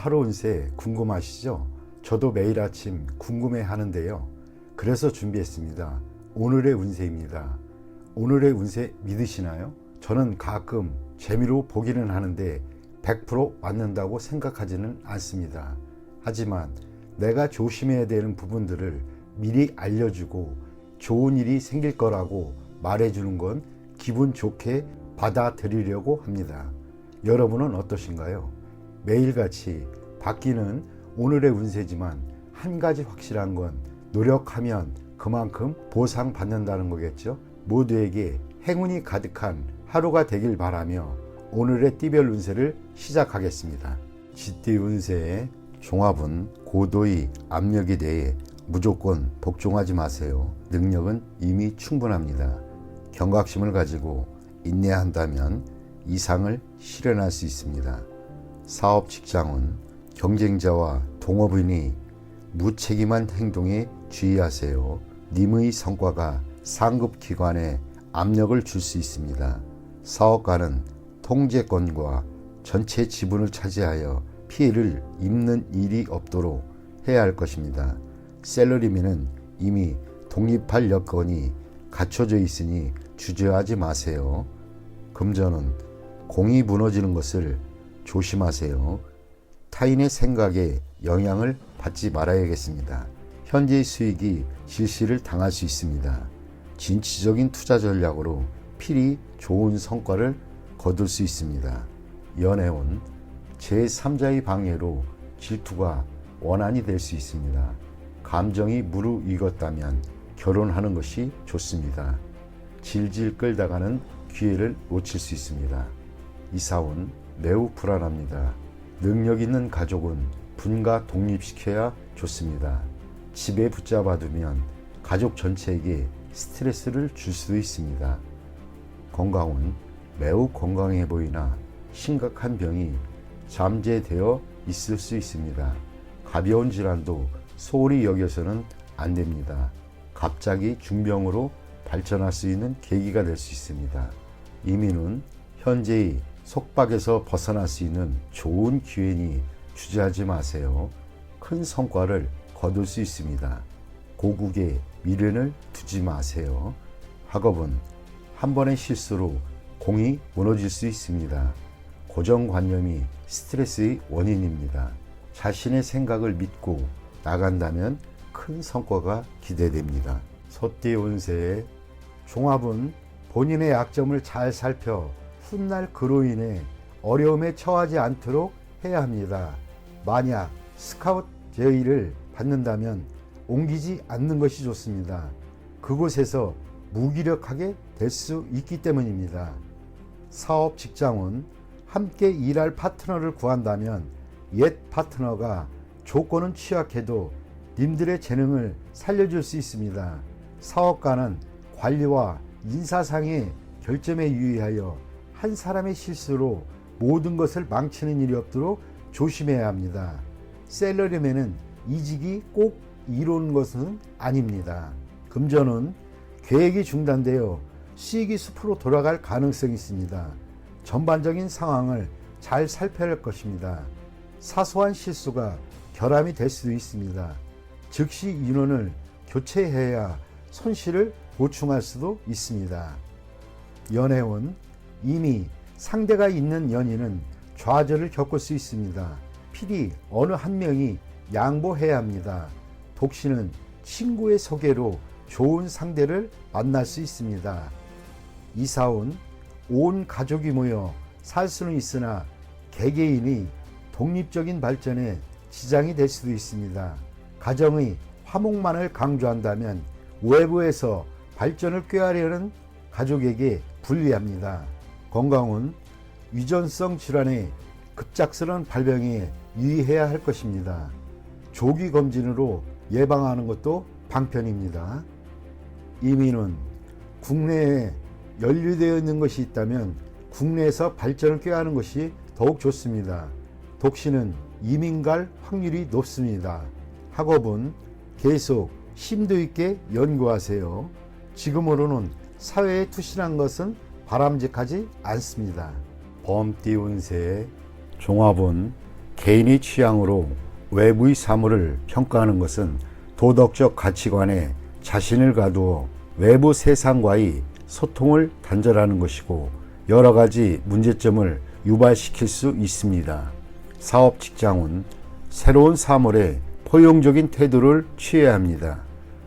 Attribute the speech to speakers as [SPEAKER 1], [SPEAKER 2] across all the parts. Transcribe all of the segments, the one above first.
[SPEAKER 1] 하루 운세 궁금하시죠? 저도 매일 아침 궁금해 하는데요. 그래서 준비했습니다. 오늘의 운세입니다. 오늘의 운세 믿으시나요? 저는 가끔 재미로 보기는 하는데 100% 맞는다고 생각하지는 않습니다. 하지만 내가 조심해야 되는 부분들을 미리 알려주고 좋은 일이 생길 거라고 말해주는 건 기분 좋게 받아들이려고 합니다. 여러분은 어떠신가요? 매일같이 바뀌는 오늘의 운세지만 한 가지 확실한 건 노력하면 그만큼 보상받는다는 거겠죠. 모두에게 행운이 가득한 하루가 되길 바라며 오늘의 띠별 운세를 시작하겠습니다. 쥐띠 운세의 종합은 고도의 압력에 대해 무조건 복종하지 마세요. 능력은 이미 충분합니다. 경각심을 가지고 인내한다면 이상을 실현할 수 있습니다. 사업 직장은 경쟁자와 동업인이 무책임한 행동에 주의하세요. 님의 성과가 상급 기관에 압력을 줄 수 있습니다. 사업가는 통제권과 전체 지분을 차지하여 피해를 입는 일이 없도록 해야 할 것입니다. 셀러리맨은 이미 독립할 여건이 갖춰져 있으니 주저하지 마세요. 금전은 공이 무너지는 것을 조심하세요. 타인의 생각에 영향을 받지 말아야겠습니다. 현재의 수익이 실시를 당할 수 있습니다. 진취적인 투자 전략으로 필히 좋은 성과를 거둘 수 있습니다. 연애운 제3자의 방해로 질투가 원한이 될 수 있습니다. 감정이 무르익었다면 결혼하는 것이 좋습니다. 질질 끌다가는 기회를 놓칠 수 있습니다. 이사운 매우 불안합니다. 능력 있는 가족은 분가 독립시켜야 좋습니다. 집에 붙잡아두면 가족 전체에게 스트레스를 줄 수도 있습니다. 건강은 매우 건강해 보이나 심각한 병이 잠재되어 있을 수 있습니다. 가벼운 질환도 소홀히 여겨서는 안 됩니다. 갑자기 중병으로 발전할 수 있는 계기가 될 수 있습니다. 이민은 현재의 속박에서 벗어날 수 있는 좋은 기회니 주저하지 마세요. 큰 성과를 거둘 수 있습니다. 고국에 미련을 두지 마세요. 학업은 한 번의 실수로 공이 무너질 수 있습니다. 고정관념이 스트레스의 원인입니다. 자신의 생각을 믿고 나간다면 큰 성과가 기대됩니다. 소띠 운세의 종합은 본인의 약점을 잘 살펴 훗날 그로 인해 어려움에 처하지 않도록 해야 합니다. 만약 스카웃 제의를 받는다면 옮기지 않는 것이 좋습니다. 그곳에서 무기력하게 될 수 있기 때문입니다. 사업 직장은 함께 일할 파트너를 구한다면 옛 파트너가 조건은 취약해도 님들의 재능을 살려줄 수 있습니다. 사업가는 관리와 인사상의 결점에 유의하여 한 사람의 실수로 모든 것을 망치는 일이 없도록 조심해야 합니다. 셀러리맨은 이직이 꼭 이루는 것은 아닙니다. 금전은 계획이 중단되어 수익이 숲으로 돌아갈 가능성이 있습니다. 전반적인 상황을 잘 살펴야 할 것입니다. 사소한 실수가 결함이 될 수도 있습니다. 즉시 인원을 교체해야 손실을 보충할 수도 있습니다. 연애운 이미 상대가 있는 연인은 좌절을 겪을 수 있습니다. 필히 어느 한 명이 양보해야 합니다. 독신은 친구의 소개로 좋은 상대를 만날 수 있습니다. 이사운 온 가족이 모여 살 수는 있으나 개개인이 독립적인 발전에 지장이 될 수도 있습니다. 가정의 화목만을 강조한다면 외부에서 발전을 꾀하려는 가족에게 불리합니다. 건강은 유전성 질환의 급작스러운 발병에 유의해야 할 것입니다. 조기 검진으로 예방하는 것도 방편입니다. 이민은 국내에 연루되어 있는 것이 있다면 국내에서 발전을 꾀하는 것이 더욱 좋습니다. 독신은 이민 갈 확률이 높습니다. 학업은 계속 심도 있게 연구하세요. 지금으로는 사회에 투신한 것은 바람직하지 않습니다. 범띠 운세의 종합은 개인의 취향으로 외부의 사물을 평가하는 것은 도덕적 가치관에 자신을 가두어 외부 세상과의 소통을 단절하는 것이고 여러 가지 문제점을 유발시킬 수 있습니다. 사업 직장은 새로운 사물에 포용적인 태도를 취해야 합니다.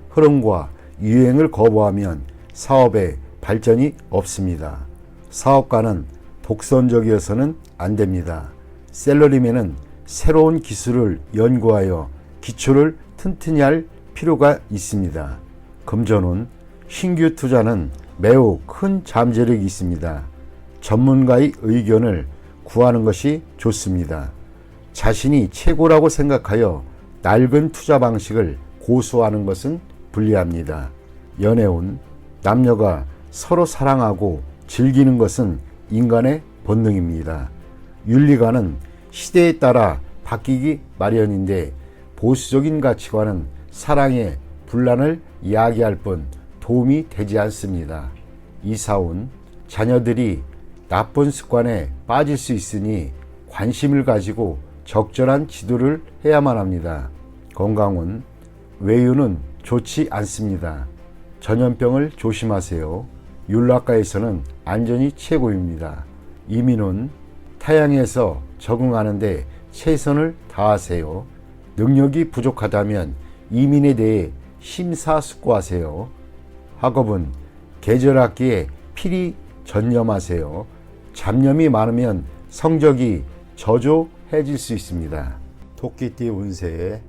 [SPEAKER 1] 흐름과 유행을 거부하면 사업에 발전이 없습니다. 사업가는 독선적이어서는 안 됩니다. 셀러리맨은 새로운 기술을 연구하여 기초를 튼튼히 할 필요가 있습니다. 금전운, 신규 투자는 매우 큰 잠재력이 있습니다. 전문가의 의견을 구하는 것이 좋습니다. 자신이 최고라고 생각하여 낡은 투자 방식을 고수하는 것은 불리합니다. 연애운, 남녀가 서로 사랑하고 즐기는 것은 인간의 본능입니다. 윤리관은 시대에 따라 바뀌기 마련인데 보수적인 가치관은 사랑의 분란을 이야기할 뿐 도움이 되지 않습니다. 이사운, 자녀들이 나쁜 습관에 빠질 수 있으니 관심을 가지고 적절한 지도를 해야만 합니다. 건강운, 외유는 좋지 않습니다. 전염병을 조심하세요. 율락가에서는 안전이 최고입니다. 이민운, 타향에서 적응하는데 최선을 다하세요. 능력이 부족하다면 이민에 대해 심사숙고하세요. 학업은 계절학기에 필히 전념하세요. 잡념이 많으면 성적이 저조해질 수 있습니다. 토끼띠 운세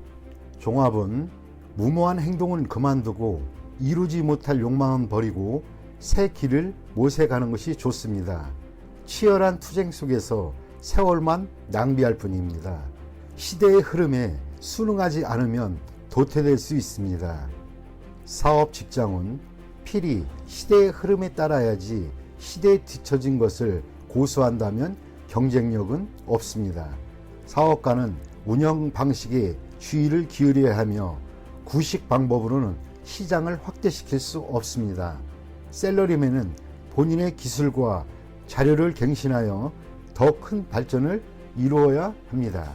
[SPEAKER 1] 종합은 무모한 행동은 그만두고 이루지 못할 욕망은 버리고 새 길을 모색하는 것이 좋습니다. 치열한 투쟁 속에서 세월만 낭비할 뿐입니다. 시대의 흐름에 순응하지 않으면 도태될 수 있습니다. 사업 직장은 필히 시대의 흐름에 따라야지 시대에 뒤처진 것을 고수한다면 경쟁력은 없습니다. 사업가는 운영 방식에 주의를 기울여야 하며 구식 방법으로는 시장을 확대시킬 수 없습니다. 셀러리맨은 본인의 기술과 자료를 갱신하여 더 큰 발전을 이루어야 합니다.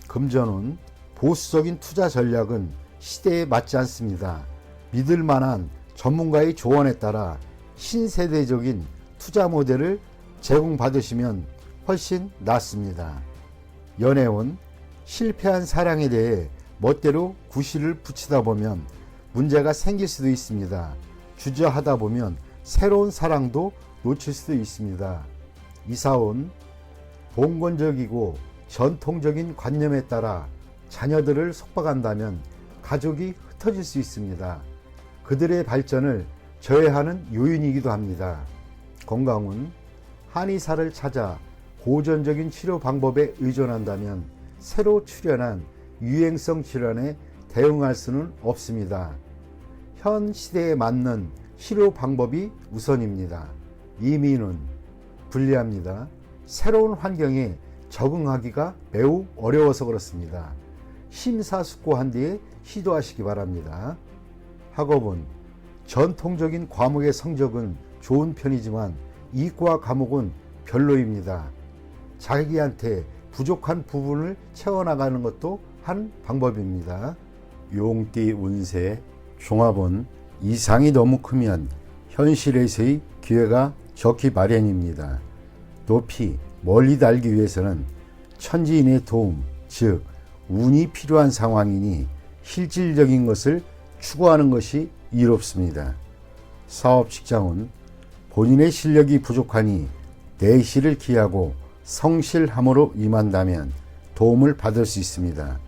[SPEAKER 1] 금전운, 보수적인 투자 전략은 시대에 맞지 않습니다. 믿을 만한 전문가의 조언에 따라 신세대적인 투자 모델을 제공받으시면 훨씬 낫습니다. 연애운, 실패한 사랑에 대해 멋대로 구실을 붙이다 보면 문제가 생길 수도 있습니다. 주저하다 보면 새로운 사랑도 놓칠 수도 있습니다. 이사운, 봉건적이고 전통적인 관념에 따라 자녀들을 속박한다면 가족이 흩어질 수 있습니다. 그들의 발전을 저해하는 요인이기도 합니다. 건강운, 한의사를 찾아 고전적인 치료 방법에 의존한다면 새로 출현한 유행성 질환에 대응할 수는 없습니다. 현 시대에 맞는 치료 방법이 우선입니다. 이민은 불리합니다. 새로운 환경에 적응하기가 매우 어려워서 그렇습니다. 심사숙고한 뒤에 시도하시기 바랍니다. 학업은 전통적인 과목의 성적은 좋은 편이지만 이과 과목은 별로입니다. 자기한테 부족한 부분을 채워나가는 것도 한 방법입니다. 용띠 운세 종합은 이상이 너무 크면 현실에서의 기회가 적기 마련입니다. 높이 멀리 달기 위해서는 천지인의 도움, 즉 운이 필요한 상황이니 실질적인 것을 추구하는 것이 이롭습니다. 사업 직장은 본인의 실력이 부족하니 내실을 기하고 성실함으로 임한다면 도움을 받을 수 있습니다.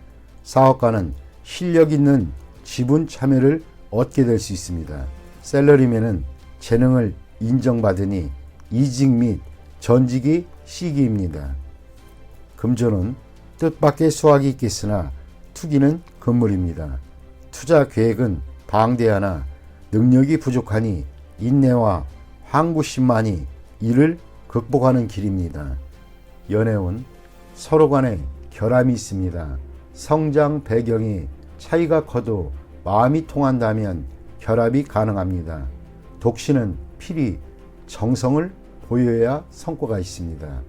[SPEAKER 1] 사업가는 실력 있는 지분 참여를 얻게 될 수 있습니다. 셀러리맨은 재능을 인정받으니 이직 및 전직이 시기입니다. 금전은 뜻밖의 수확이 있겠으나 투기는 금물입니다. 투자 계획은 방대하나 능력이 부족하니 인내와 항구심만이 이를 극복하는 길입니다. 연애운 서로 간에 결함이 있습니다. 성장 배경이 차이가 커도 마음이 통한다면 결합이 가능합니다. 독신은 필히 정성을 보여야 성과가 있습니다.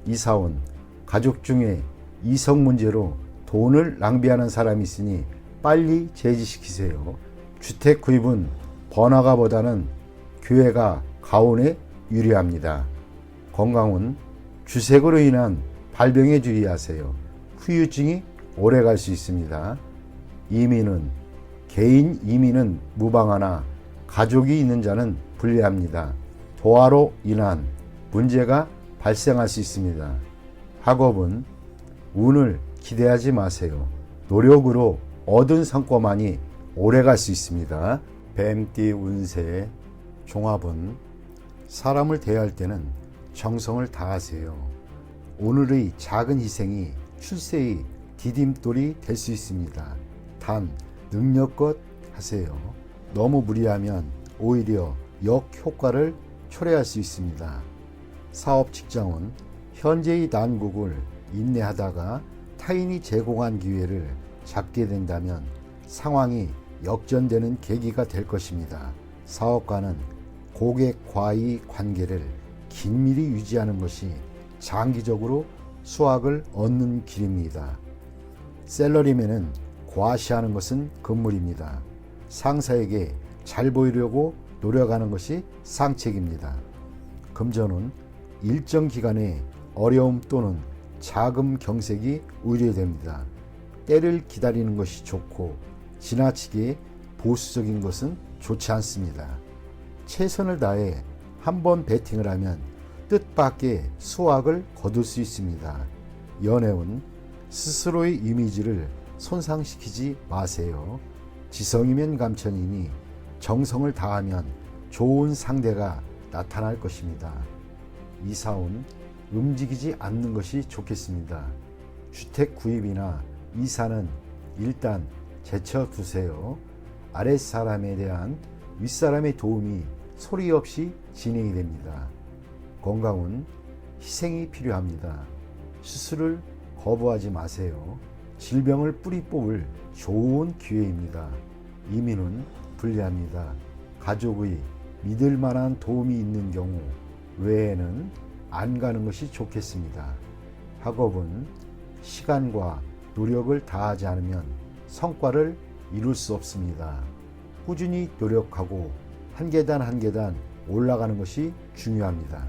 [SPEAKER 1] 이사운 가족 중에 이성 문제로 돈을 낭비하는 사람이 있으니 빨리 제지시키세요. 주택 구입은 번화가보다는 교외가 가온에 유리합니다. 건강은 주색으로 인한 발병에 주의하세요. 후유증이 오래 갈 수 있습니다. 개인 이민은 무방하나 가족이 있는 자는 불리합니다. 도화로 인한 문제가 발생할 수 있습니다. 학업은 운을 기대하지 마세요. 노력으로 얻은 성과만이 오래 갈 수 있습니다. 뱀띠 운세 종합은 사람을 대할 때는 정성을 다하세요. 오늘의 작은 희생이 출세의 디딤돌이 될 수 있습니다. 단 능력껏 하세요. 너무 무리하면 오히려 역효과를 초래할 수 있습니다. 사업 직장은 현재의 난국을 인내하다가 타인이 제공한 기회를 잡게 된다면 상황이 역전되는 계기가 될 것입니다. 사업가는 고객과의 관계를 긴밀히 유지하는 것이 장기적으로 수확을 얻는 길입니다. 셀러리맨은 과시하는 것은 금물입니다. 상사에게 잘 보이려고 노력하는 것이 상책입니다. 금전은 일정 기간의 어려움 또는 자금 경색이 우려됩니다. 때를 기다리는 것이 좋고 지나치게 보수적인 것은 좋지 않습니다. 최선을 다해 한번 베팅을 하면 뜻밖의 수확을 거둘 수 있습니다. 연애운 스스로의 이미지를 손상시키지 마세요. 지성이면 감천이니 정성을 다하면 좋은 상대가 나타날 것입니다. 이사운 움직이지 않는 것이 좋겠습니다. 주택 구입이나 이사는 일단 제쳐두세요. 아랫사람에 대한 윗사람의 도움이 소리 없이 진행이 됩니다. 건강은 희생이 필요합니다. 수술을 거부하지 마세요. 질병을 뿌리 뽑을 좋은 기회입니다. 이민은 불리합니다. 가족의 믿을 만한 도움이 있는 경우 외에는 안 가는 것이 좋겠습니다. 학업은 시간과 노력을 다하지 않으면 성과를 이룰 수 없습니다. 꾸준히 노력하고 한 계단 한 계단 올라가는 것이 중요합니다.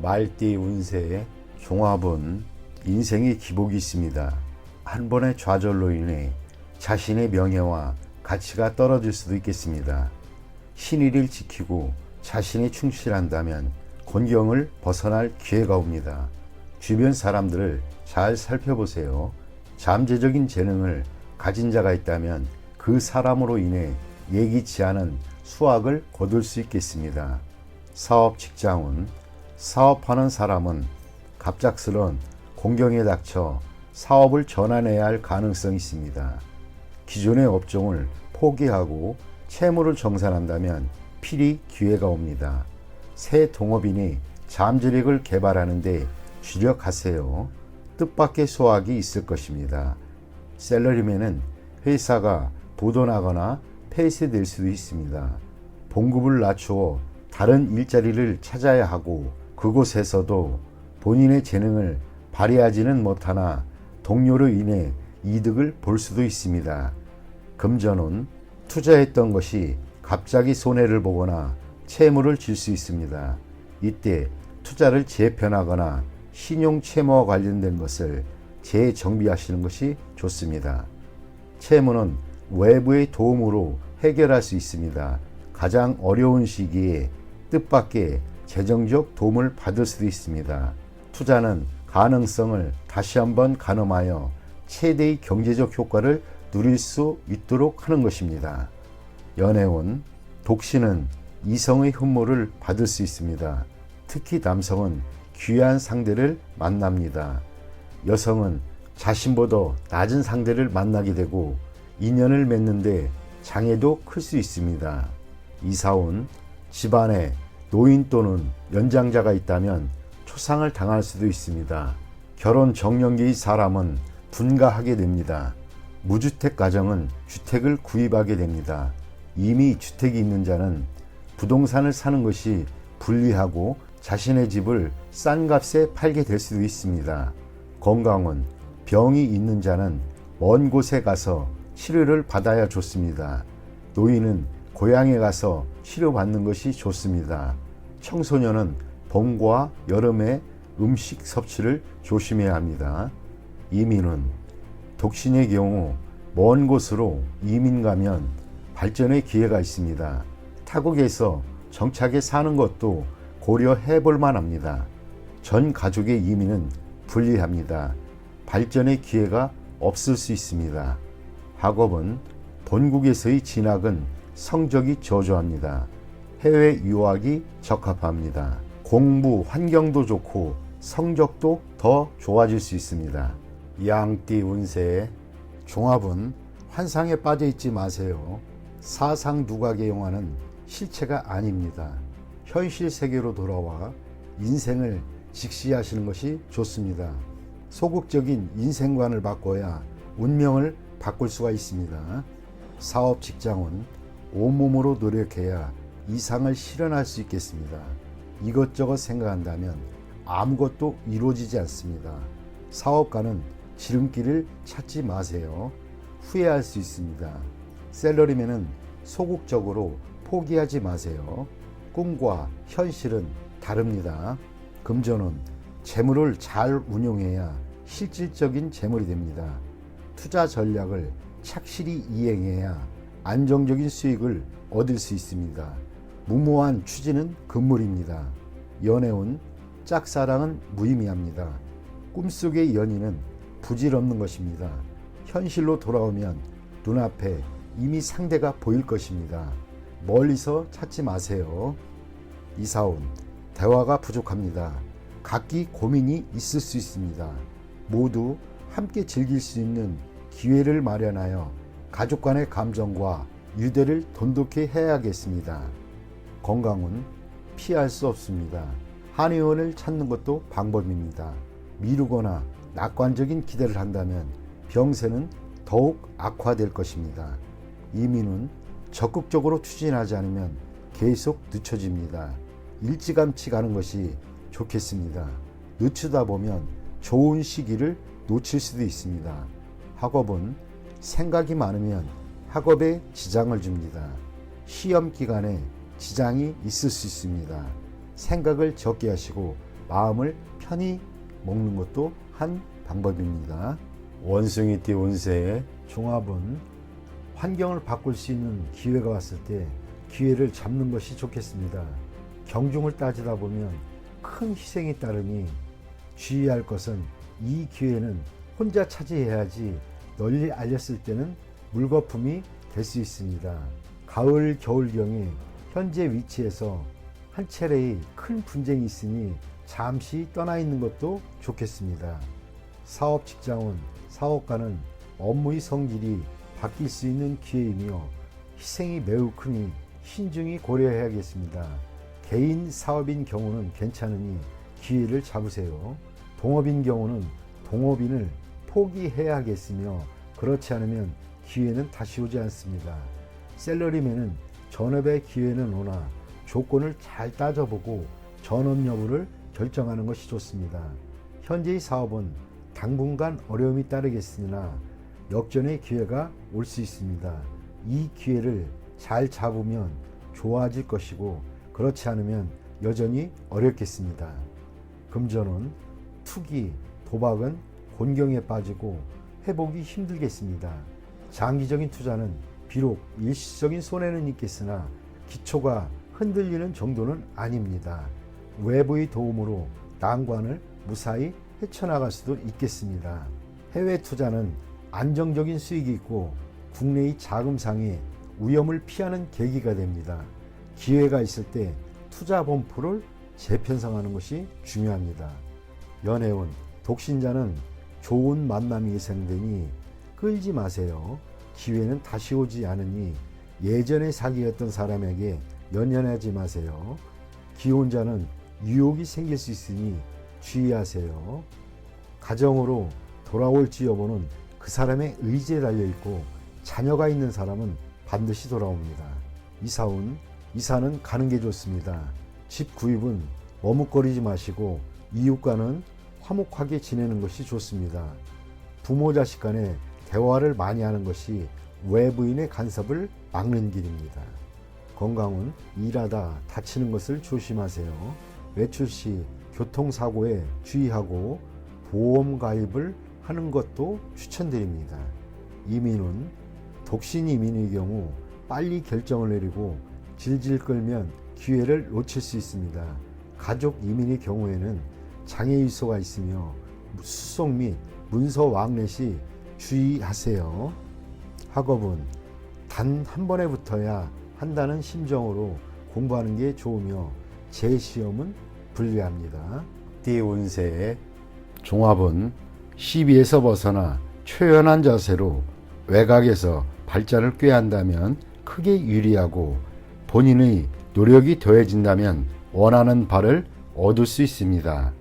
[SPEAKER 1] 말띠 운세의 종합은 인생의 기복이 있습니다. 한 번의 좌절로 인해 자신의 명예와 가치가 떨어질 수도 있겠습니다. 신의를 지키고 자신에 충실한다면 곤경을 벗어날 기회가 옵니다. 주변 사람들을 잘 살펴보세요. 잠재적인 재능을 가진 자가 있다면 그 사람으로 인해 예기치 않은 수확을 거둘 수 있겠습니다. 사업 직장은 사업하는 사람은 갑작스런 공경에 닥쳐 사업을 전환해야 할 가능성이 있습니다. 기존의 업종을 포기하고 채무를 정산한다면 필히 기회가 옵니다. 새 동업인이 잠재력을 개발하는데 주력하세요. 뜻밖의 수확이 있을 것입니다. 셀러리맨은 회사가 부도나거나 폐쇄될 수도 있습니다. 봉급을 낮추어 다른 일자리를 찾아야 하고 그곳에서도 본인의 재능을 발휘하지는 못하나 동료로 인해 이득을 볼 수도 있습니다. 금전은 투자했던 것이 갑자기 손해를 보거나 채무를 질 수 있습니다. 이때 투자를 재편하거나 신용 채무와 관련된 것을 재정비하시는 것이 좋습니다. 채무는 외부의 도움으로 해결할 수 있습니다. 가장 어려운 시기에 뜻밖의 재정적 도움을 받을 수도 있습니다. 투자는 가능성을 다시 한번 가늠하여 최대의 경제적 효과를 누릴 수 있도록 하는 것입니다. 연애운 독신은 이성의 흠모를 받을 수 있습니다. 특히 남성은 귀한 상대를 만납니다. 여성은 자신보다 낮은 상대를 만나게 되고 인연을 맺는데 장애도 클 수 있습니다. 이사운 집안에 노인 또는 연장자가 있다면 초상을 당할 수도 있습니다. 결혼 정년기의 사람은 분가하게 됩니다. 무주택 가정은 주택을 구입하게 됩니다. 이미 주택이 있는 자는 부동산을 사는 것이 불리하고 자신의 집을 싼 값에 팔게 될 수도 있습니다. 건강은 병이 있는 자는 먼 곳에 가서 치료를 받아야 좋습니다. 노인은 고향에 가서 치료받는 것이 좋습니다. 청소년은 봄과 여름에 음식 섭취를 조심해야 합니다. 이민은 독신의 경우 먼 곳으로 이민 가면 발전의 기회가 있습니다. 타국에서 정착해 사는 것도 고려해 볼 만합니다. 전 가족의 이민은 불리합니다. 발전의 기회가 없을 수 있습니다. 학업은 본국에서의 진학은 성적이 저조합니다. 해외 유학이 적합합니다. 공부 환경도 좋고 성적도 더 좋아질 수 있습니다. 양띠 운세 종합은 환상에 빠져 있지 마세요. 사상 누각의 영화는 실체가 아닙니다. 현실 세계로 돌아와 인생을 직시하시는 것이 좋습니다. 소극적인 인생관을 바꿔야 운명을 바꿀 수가 있습니다. 사업 직장은 온몸으로 노력해야 이상을 실현할 수 있겠습니다. 이것저것 생각한다면 아무것도 이루어지지 않습니다. 사업가는 지름길을 찾지 마세요. 후회할 수 있습니다. 셀러리맨은 소극적으로 포기하지 마세요. 꿈과 현실은 다릅니다. 금전은 재물을 잘 운용해야 실질적인 재물이 됩니다. 투자 전략을 착실히 이행해야 안정적인 수익을 얻을 수 있습니다. 무모한 추진은 금물입니다. 연애운 짝사랑은 무의미합니다. 꿈속의 연인은 부질없는 것입니다. 현실로 돌아오면 눈앞에 이미 상대가 보일 것입니다. 멀리서 찾지 마세요. 이사운 대화가 부족합니다. 각기 고민이 있을 수 있습니다. 모두 함께 즐길 수 있는 기회를 마련하여 가족 간의 감정과 유대를 돈독히 해야겠습니다. 건강은 피할 수 없습니다. 한의원을 찾는 것도 방법입니다. 미루거나 낙관적인 기대를 한다면 병세는 더욱 악화될 것입니다. 이민은 적극적으로 추진하지 않으면 계속 늦춰집니다. 일찌감치 가는 것이 좋겠습니다. 늦추다 보면 좋은 시기를 놓칠 수도 있습니다. 학업은 생각이 많으면 학업에 지장을 줍니다. 시험 기간에 지장이 있을 수 있습니다. 생각을 적게 하시고 마음을 편히 먹는 것도 한 방법입니다. 원숭이띠 운세의 종합은 환경을 바꿀 수 있는 기회가 왔을 때 기회를 잡는 것이 좋겠습니다. 경중을 따지다 보면 큰 희생이 따르니 주의할 것은 이 기회는 혼자 차지해야지 널리 알렸을 때는 물거품이 될 수 있습니다. 가을 겨울경에 현재 위치에서 한 차례의 큰 분쟁이 있으니 잠시 떠나 있는 것도 좋겠습니다. 사업 직장은 사업가는 업무의 성질이 바뀔 수 있는 기회이며 희생이 매우 크니 신중히 고려해야겠습니다. 개인 사업인 경우는 괜찮으니 기회를 잡으세요. 동업인 경우는 동업인을 포기해야겠으며 그렇지 않으면 기회는 다시 오지 않습니다. 셀러리맨은 전업의 기회는 오나 조건을 잘 따져보고 전업 여부를 결정하는 것이 좋습니다. 현재의 사업은 당분간 어려움이 따르겠으나 역전의 기회가 올 수 있습니다. 이 기회를 잘 잡으면 좋아질 것이고 그렇지 않으면 여전히 어렵겠습니다. 금전은 투기, 도박은 곤경에 빠지고 회복이 힘들겠습니다. 장기적인 투자는 비록 일시적인 손해는 있겠으나 기초가 흔들리는 정도는 아닙니다. 외부의 도움으로 난관을 무사히 헤쳐나갈 수도 있겠습니다. 해외 투자는 안정적인 수익이 있고 국내의 자금상의 위험을 피하는 계기가 됩니다. 기회가 있을 때 투자 범프를 재편성하는 것이 중요합니다. 연애운 독신자는 좋은 만남이 예상되니 끌지 마세요. 기회는 다시 오지 않으니 예전에 사귀었던 사람에게 연연하지 마세요. 기혼자는 유혹이 생길 수 있으니 주의하세요. 가정으로 돌아올지 여부는 그 사람의 의지에 달려있고 자녀가 있는 사람은 반드시 돌아옵니다. 이사는 가는 게 좋습니다. 집 구입은 머뭇거리지 마시고 이웃과는 화목하게 지내는 것이 좋습니다. 부모 자식 간에 대화를 많이 하는 것이 외부인의 간섭을 막는 길입니다. 건강은 일하다 다치는 것을 조심하세요. 외출 시 교통사고에 주의하고 보험 가입을 하는 것도 추천드립니다. 이민은 독신 이민의 경우 빨리 결정을 내리고 질질 끌면 기회를 놓칠 수 있습니다. 가족 이민의 경우에는 장애 유서가 있으며 수속 및 문서 왕래 시 주의하세요. 학업은 단 한 번에 붙어야 한다는 심정으로 공부하는 게 좋으며 재시험은 불리합니다. 띠운세의 종합은 시비에서 벗어나 초연한 자세로 외곽에서 발전을 꾀한다면 크게 유리하고 본인의 노력이 더해진다면 원하는 바를 얻을 수 있습니다.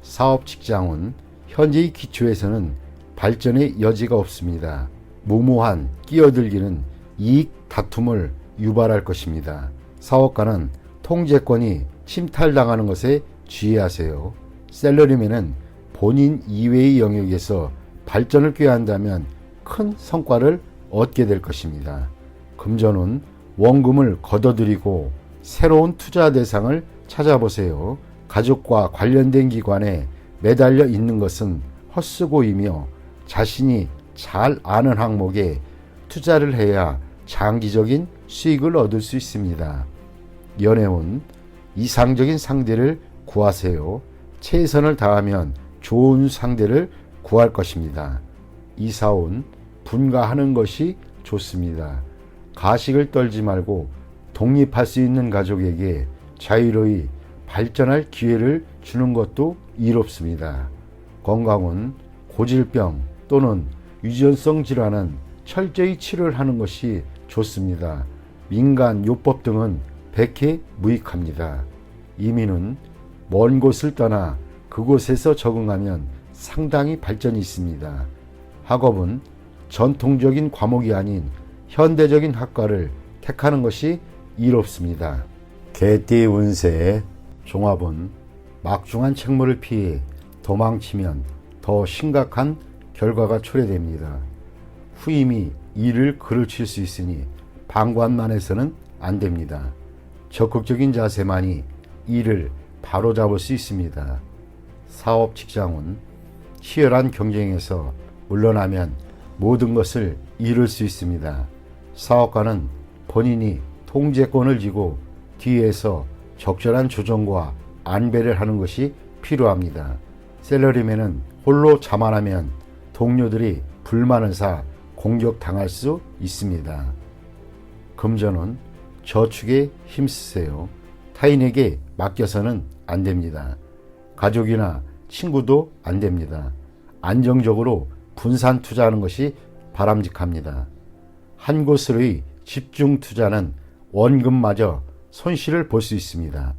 [SPEAKER 1] 사업 직장은 현재의 기초에서는 발전의 여지가 없습니다. 무모한 끼어들기는 이익 다툼을 유발할 것입니다. 사업가는 통제권이 침탈당하는 것에 주의하세요. 셀러리맨은 본인 이외의 영역에서 발전을 꾀한다면 큰 성과를 얻게 될 것입니다. 금전은 원금을 걷어들이고 새로운 투자 대상을 찾아보세요. 가족과 관련된 기관에 매달려 있는 것은 헛수고이며 자신이 잘 아는 항목에 투자를 해야 장기적인 수익을 얻을 수 있습니다. 연애운 이상적인 상대를 구하세요. 최선을 다하면 좋은 상대를 구할 것입니다. 이사운 분가하는 것이 좋습니다. 가식을 떨지 말고 독립할 수 있는 가족에게 자유로이 발전할 기회를 주는 것도 이롭습니다. 건강은 고질병 또는 유전성 질환은 철저히 치료를 하는 것이 좋습니다. 민간 요법 등은 백해 무익합니다. 이민은 먼 곳을 떠나 그곳에서 적응하면 상당히 발전이 있습니다. 학업은 전통적인 과목이 아닌 현대적인 학과를 택하는 것이 이롭습니다. 개띠 운세의 종합은 막중한 책무를 피해 도망치면 더 심각한 결과가 초래됩니다. 후임이 일을 그르칠 수 있으니 방관만 해서는 안 됩니다. 적극적인 자세만이 일을 바로잡을 수 있습니다. 사업 직장은 치열한 경쟁에서 물러나면 모든 것을 이룰 수 있습니다. 사업가는 본인이 통제권을 쥐고 뒤에서 적절한 조정과 안배를 하는 것이 필요합니다. 셀러리맨은 홀로 자만하면 동료들이 불만을 사 공격당할 수 있습니다. 금전은 저축에 힘쓰세요. 타인에게 맡겨서는 안 됩니다. 가족이나 친구도 안 됩니다. 안정적으로 분산 투자하는 것이 바람직합니다. 한 곳으로의 집중 투자는 원금마저 손실을 볼 수 있습니다.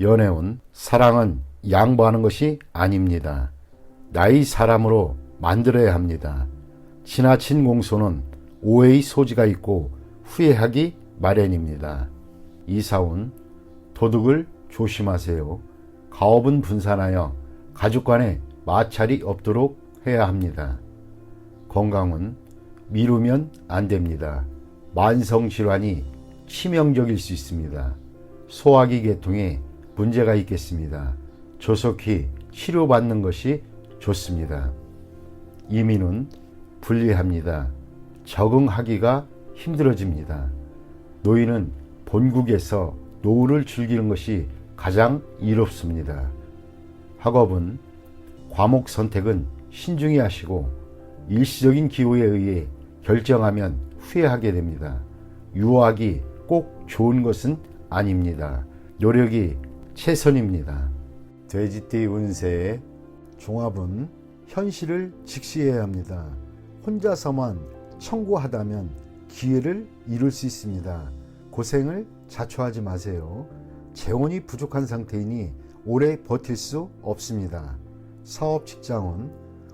[SPEAKER 1] 연애운 사랑은 양보하는 것이 아닙니다. 나의 사람으로 만들어야 합니다. 지나친 공소는 오해의 소지가 있고 후회하기 마련입니다. 이사운 도둑을 조심하세요. 가업은 분산하여 가족 간에 마찰이 없도록 해야 합니다. 건강은 미루면 안 됩니다. 만성질환이 치명적일 수 있습니다. 소화기 계통에 문제가 있겠습니다. 조속히 치료받는 것이 좋습니다. 이민은 불리합니다. 적응하기가 힘들어집니다. 노인은 본국에서 노후를 즐기는 것이 가장 이롭습니다. 학업은 과목 선택은 신중히 하시고 일시적인 기호에 의해 결정하면 후회하게 됩니다. 유학이 꼭 좋은 것은 아닙니다. 노력이 최선입니다. 돼지띠 운세의 종합은 현실을 직시해야 합니다. 혼자서만 청구하다면 기회를 이룰 수 있습니다. 고생을 자초하지 마세요. 재원이 부족한 상태이니 오래 버틸 수 없습니다. 사업 직장은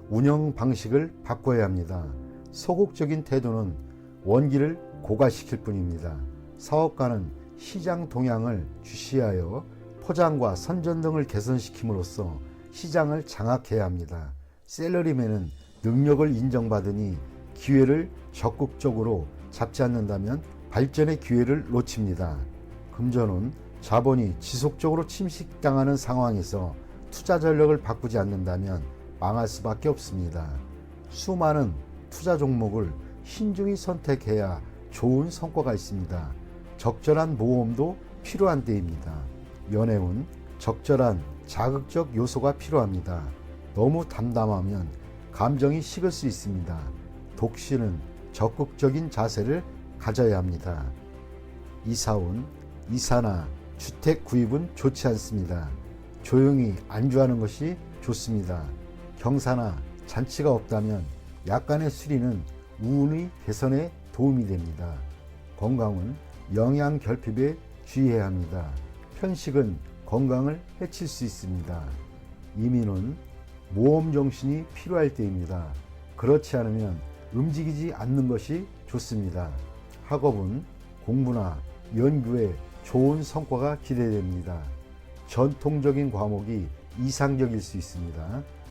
[SPEAKER 1] 운영 방식을 바꿔야 합니다. 소극적인 태도는 원기를 고갈시킬 뿐입니다. 사업가는 시장 동향을 주시하여 포장과 선전 등을 개선시킴으로써 시장을 장악해야 합니다. 셀러리맨은 능력을 인정받으니 기회를 적극적으로 잡지 않는다면 발전의 기회를 놓칩니다. 금전운 자본이 지속적으로 침식당하는 상황에서 투자 전략을 바꾸지 않는다면 망할 수밖에 없습니다. 수많은 투자 종목을 신중히 선택해야 좋은 성과가 있습니다. 적절한 모험도 필요한 때입니다. 연애운 적절한 자극적 요소가 필요합니다. 너무 담담하면 감정이 식을 수 있습니다. 독신은 적극적인 자세를 가져야 합니다. 이사운 이사나 주택 구입은 좋지 않습니다. 조용히 안주하는 것이 좋습니다. 경사나 잔치가 없다면 약간의 수리는 우운의 개선에 도움이 됩니다. 건강은 영양 결핍에 주의해야 합니다. 편식은 건강을 해칠 수 있습니다. 이민은 모험 정신이 필요할 때입니다. 그렇지 않으면 움직이지 않는 것이 좋습니다. 학업은 공부나 연구에 좋은 성과가 기대됩니다. 전통적인 과목이 이상적일 수 있습니다.